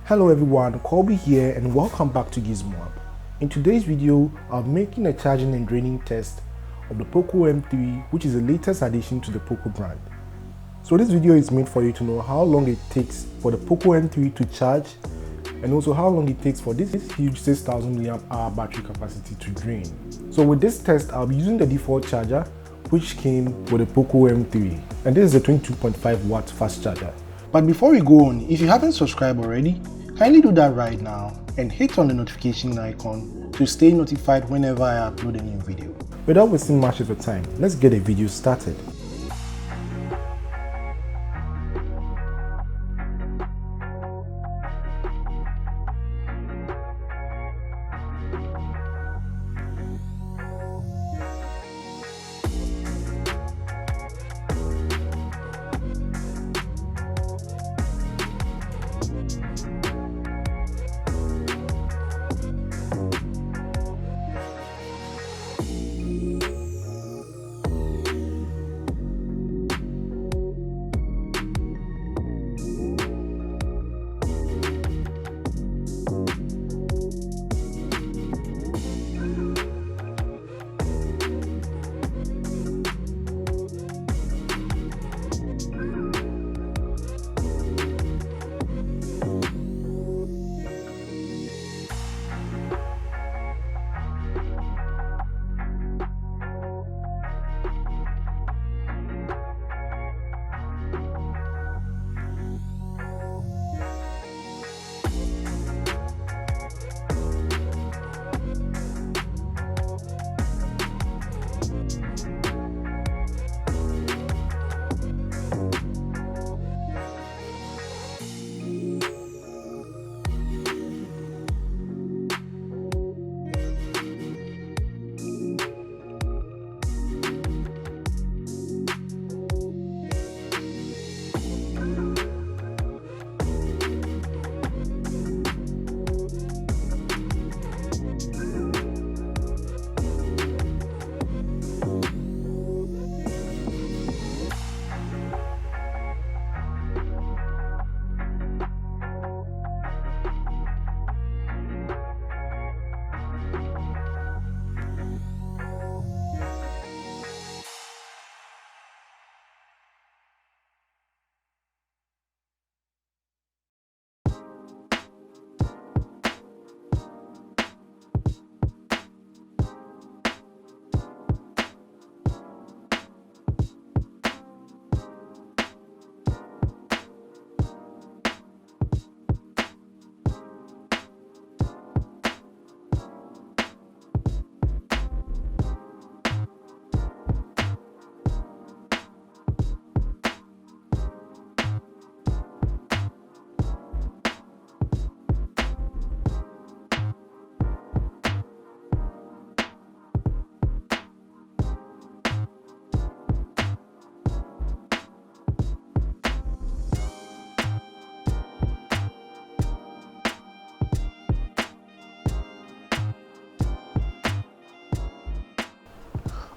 Hello everyone, Colby here and welcome back to Gizmo App. In today's video, I'm making a charging and draining test of the POCO M3, which is the latest addition to the POCO brand. So this video is made for you to know how long it takes for the POCO M3 to charge and also how long it takes for this huge 6000 mAh battery capacity to drain. So with this test, I'll be using the default charger which came with the POCO M3, and this is a 22.5 watt fast charger. But before we go on, if you haven't subscribed already, kindly do that right now and hit on the notification icon to stay notified whenever I upload a new video. Without wasting much of your time, let's get the video started.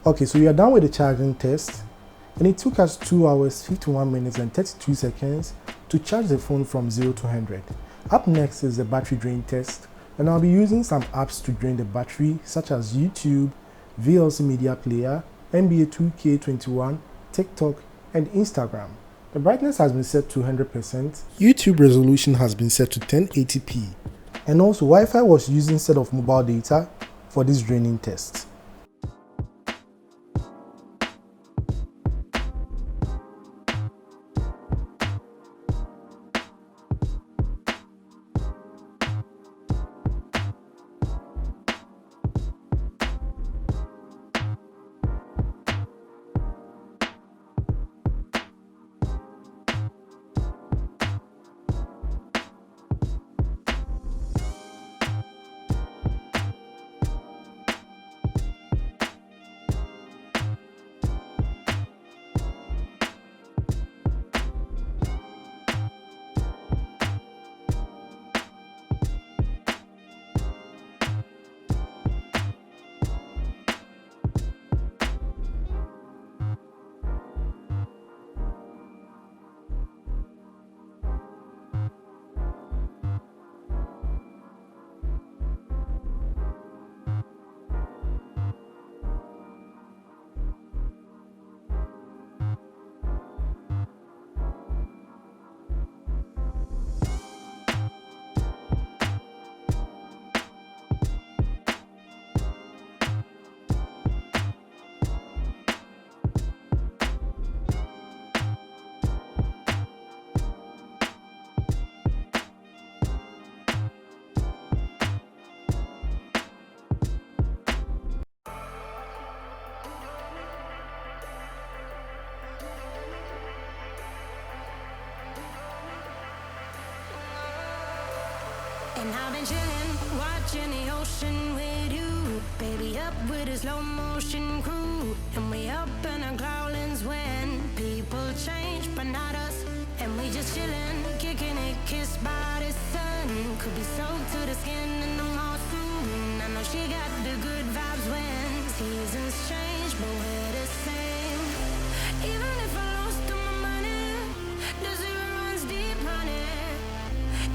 Okay, so we are done with the charging test, and it took us 2 hours, 51 minutes and 32 seconds to charge the phone from 0 to 100. Up next is the battery drain test, and I'll be using some apps to drain the battery such as YouTube, VLC Media Player, NBA 2K21, TikTok, and Instagram. The brightness has been set to 100%, YouTube resolution has been set to 1080p, and also Wi-Fi was used instead of mobile data for this draining test. And I've been chilling, watching the ocean with you. Baby, up with a slow motion crew. And we up in our growlings when people change, but not us. And we just chilling, kicking it, kissed by the sun. Could be soaked to the skin in the mall soon. I know she got the good vibes when seasons change, but we're the same. Even if I lost all my money, the zero runs deep, honey.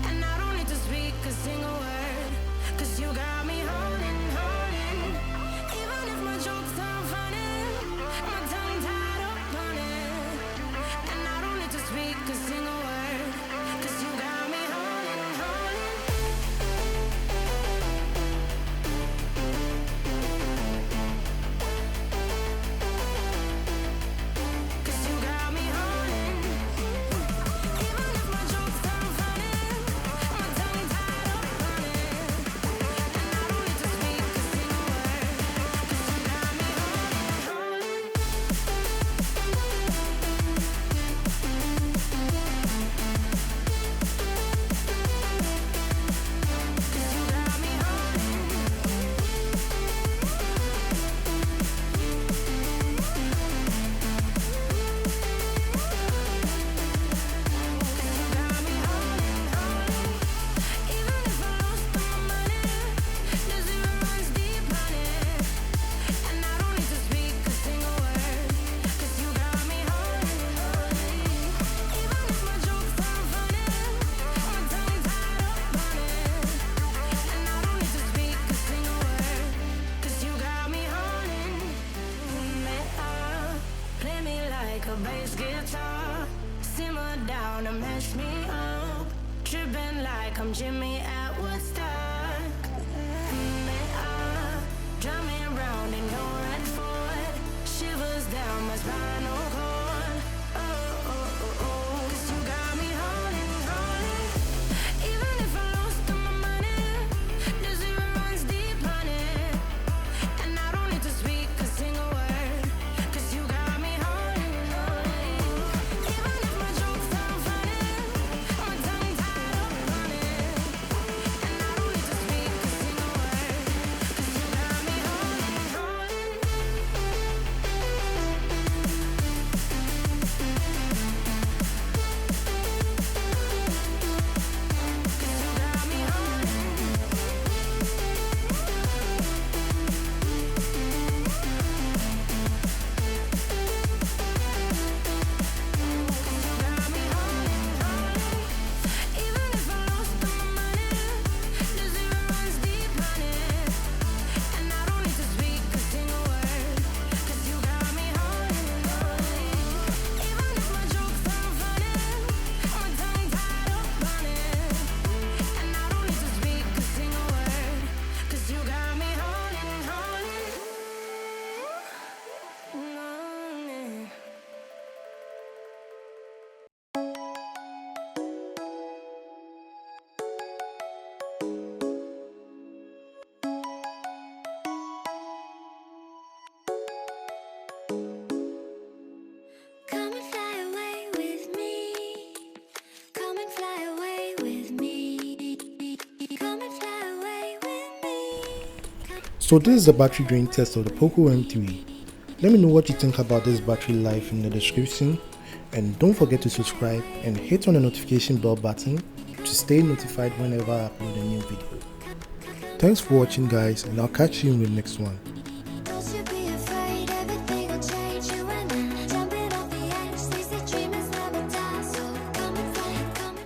And I don't need to speak a single word, 'cause you got me holding, holding. Even if my jokes sound funny, my tongue tied up on it. And I don't need to speak a single word, 'cause you got me holding, holding. 'Cause you got me holding. Even if my jokes sound funny, my tongue tied up on it. And I don't need to speak a single word, 'cause you got me holding, holding. 'Cause you got me holding. 'Cause you got me holding, holding. Even if I lost all my money, the zero runs deep, honey. And I don't need to speak a single word, 'cause you got me holding, holding. Even if my jokes sound funny, my tongue tied up on it. And I don't need to speak a single word, 'cause you got me holding me up. Play me like a bass guitar, simmer down and mash me up. Tripping like I'm Jimmy at Woodstock. Me up, drive me around in your red Ford, shivers down my spinal cord. Oh, oh, oh, oh. 'Cause you got me holding, holding. Even if I lost all my money, the zero runs deep, honey. And I don't need to speak a single word, 'cause you got me holding, holding. Even if my jokes sound funny, my tongue tied up on it. And I don't need to speak a single word, 'cause you got me holding, holding. 'Cause you got me holding. 'Cause you got me holding, holding. Even if I lost all my money, the zero runs deep, honey. And I don't need to speak a single word, 'cause you got me holding, holding. Even if my jokes sound funny, my tongue tied up on it. And I don't need to speak a single word, 'cause you got me holding, holding. Holding. Come and fly away with me. Come and fly away with me. Come and fly away with me. So this is the battery drain test of the POCO M3. Let me know what you think about this battery life in the description, and don't forget to subscribe and hit on the notification bell button to stay notified whenever I upload a new video. Thanks for watching guys, and I'll catch you in the next one.